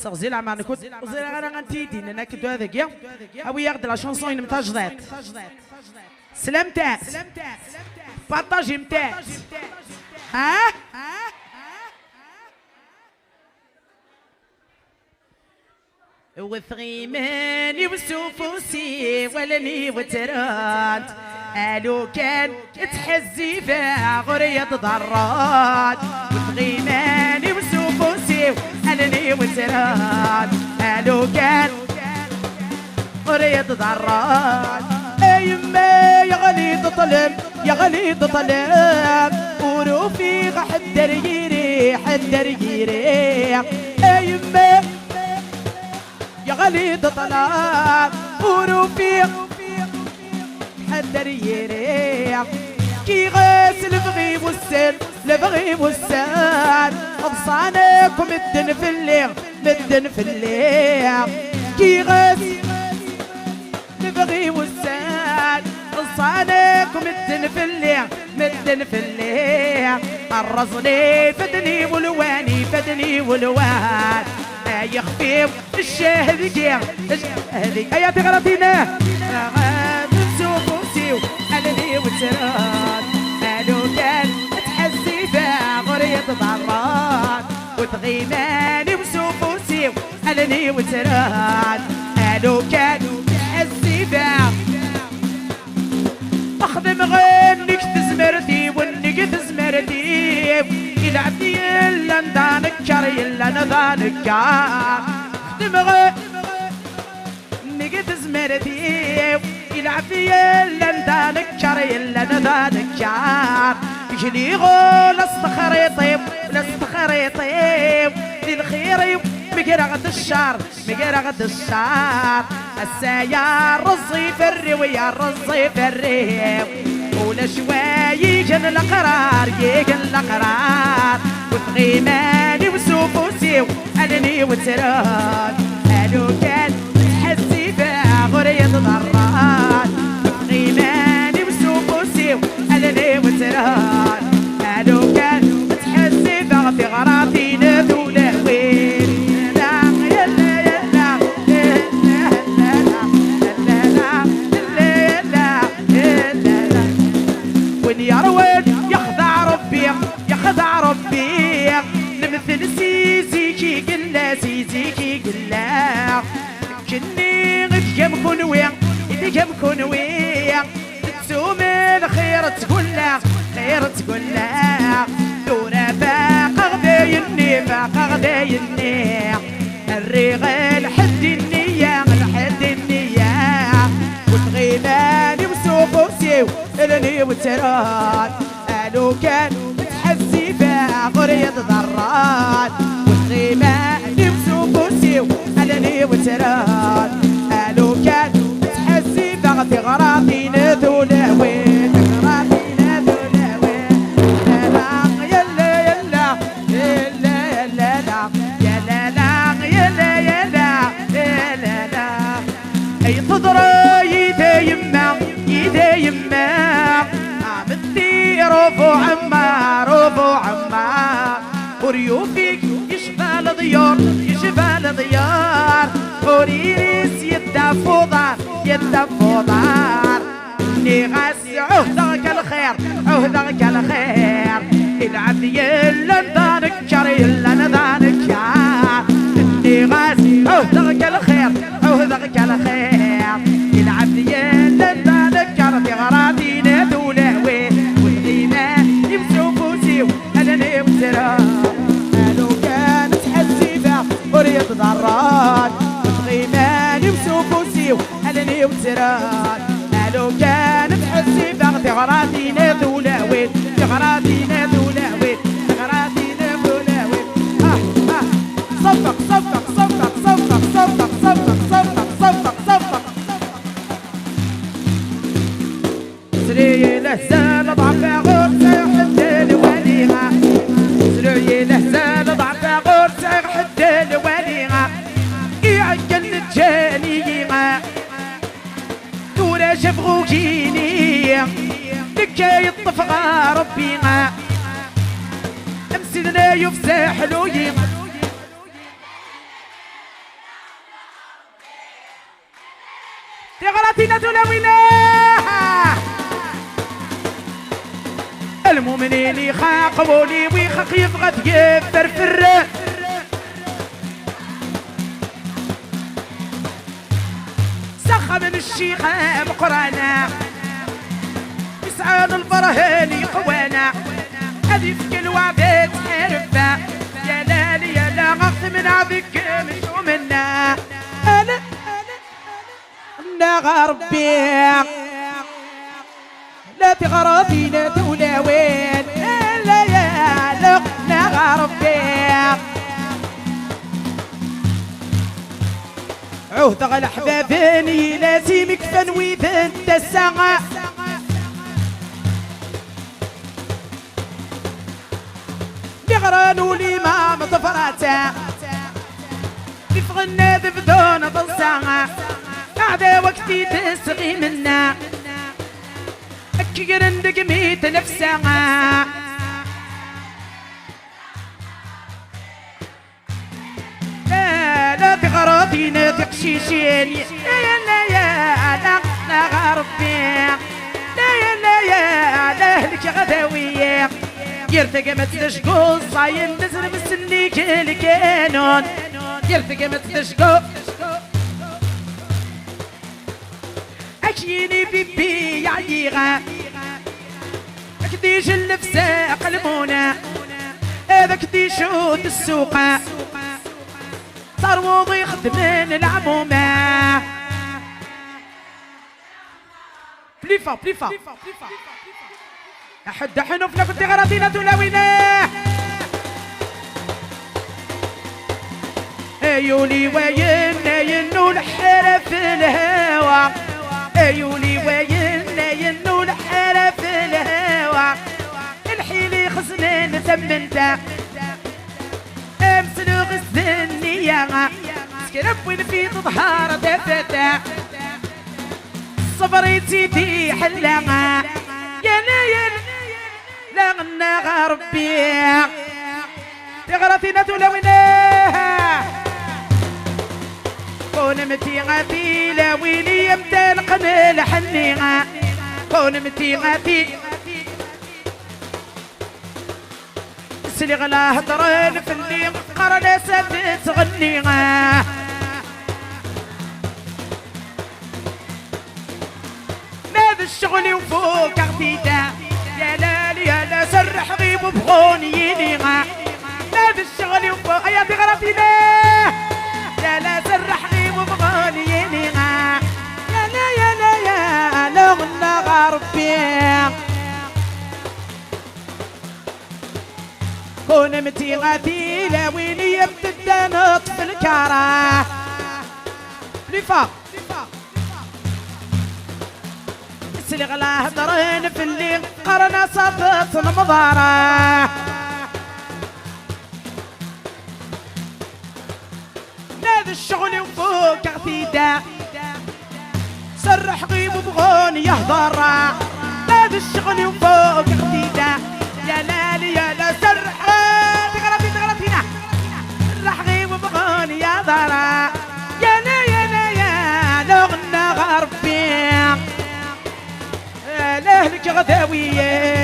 سغزي لا ما نكود زي انا غنتيدي انا كدو هذاك يا او ياخد لا شونسون نمتاجدات سلامتات بارطاجي متاع ها وثغيماني وسوفوسي ولني وترات قالوا كان تحزي فيها غرية ضرات وثغيماني وسوفوسي ولني وترات قالوا كان غرية ضرات يما يا غليظ طلب يا غليظ طلب وروفي حدر يريح حدر يريح يما يا غليظ طلب وروفي حدر يريح كي غاسل البغي والسن البغي والسن غصانك ومدن في الليل مدن في الليل كي غاسل البغي والسن غصانك ومدن في الليل مدن في الليل الرزني فدني والواني فدني والوان يخفيو الشاهد كيع الشاهد ايا تغلطينا سوفوسيو ألني وتراد قالوا كان تحزي فيها غرية ضرات وتغيماني وسوفوسيو ألني وتراد قالوا كان تحزي فيها أخدم غنك تزمرتي ونك تزمرتي يلعبني إلا ندانكر إلا ندانكر أخدم غنك تزمرتي يلعب يلا ندانكر يلا ندانكر يجلي غول استخريطيب الاستخريطيب للخير مقرغد الشار مقرغد الشار السيار رزي في الريوية رزي في الريو ولا شوي يجن القرار يجن القرار وثغيماني وسوفوسي وألني وتراد قالوا كان تحسي فيها غرية ضرات وثغيماني وسوفوسي وألني وتراد قالوا كان تحسي فيها في غراضي نذوله وين يروين يخدع ربي يخدع ربي نمثل سيزيكي قلا سيزيكي قلا كني غتكم كنويا إذا كم كنويا تسوم الخير تقولا خير تقولا دورا فاق غدايني فاق غدايني الرغال حد النية الحد النية وتغيباني وسوفوسي إلني وتراد قالوا كان تحسي فيها غرية ضرات وتغيباني وسوفوسي إلني وتراد قالوا كان تحسي فيها في غراضي نذوله وين غراضي نذوله وين يلا يلا يلا يلا يلا يلا يلا يلا يلا اي تضرى يدي يما يدي يما عمدي رفو عما رفو عما وريوفيك يشفى الضيار يشفى الضيار وريس يدفو دار يدفو دار اني غاسي عهدك الخير عهدك الخير العب يلا ندانكر يلا ندانكر اني غاسي عهدك الخير عهدك الخير العب يلا ندانكر في غراضي نذوله وين والدينا يمسوفوسي ألني وتراد قالوا كانت حزيفة وريض ضرات وتغيماني وسوفوسي ألني وتراد قالوا كانت حزيفة في غراضي نذوله وين في غراضي نذوله وين في غراضي نذوله وين صفق صفق صفق صفق صفق صفق صفق صفق صفق سري لهزال ضعف غرسة حتى لواليها سري لهزال ضعف غرسة حتى لواليها يعقل الجانيها دورا شفغو جيني لكا يطفغ ربيها امسلنا يفسح لويها تغراتينا تلاوينا المؤمنين يخاقبوا لي ويخاق يبغى تفرفر سخى من الشيخة بقرانا يسعان البرهان يقوانا هذي في كل وعدة حرفة يا لالي يا لا غخت من عبك مشو منا أنا غربي لا تغرضي لا تولوين لا يا لقنا غربي عهد غل حبابني لازمك فنويذ انت الساعة لغرانو الإمام ظفراته يفغنى بدون ضلساعة قاعدة وقتي تسغي منا أكي قرندق ميت نفسها لا تغراضين تقشيشين لا غربي لا أهلك غداوية يرتقى ما تلشقو صاين نزل مسنيك الكانون يرتقى ما تلشقو أكيني بيبي يعيغا أكديش اللفساق المونة هذا كديشوت السوقة صار وضي خدمين العمومة بليفا أحد حنوفنا كنت غراضينا تلاوينا أيولي وين ينو الحرف الهوى أيولي وين ينو الحرف الهوى الحيلي خزنين ثمنتا أمس الغزنية سكرب وين في ظهار دفتا صبري تيدي حلاها يا ليل لا غنى غربي تغرتنا تلويناها كون متي غادي لا ويلي يبدا القمل حنيها كون متي غادي سلي غلا هضرين في اللي قرن سد تغنيها هذا الشغل وفوق عقيده يا لالي يا لا سرح غيب بغوني ينيغا هذا الشغل وفوق يا تغرتنا يا لا سرح غيب بغوني ينيغا يا لا غنى غربي كون متي غادي لا ويلي يبدا نطف الكاره لفا سلي غلا هضرين في الليل قرنا صفت المضاره هذا الشغل وفوق عتيده سرح غيب بغوني يهضر هذا الشغل وفوق عتيده يا لالي يا لا سرح تغرتينا سرح غيب بغوني يهضر يا غنى غربي لأهلك غداوية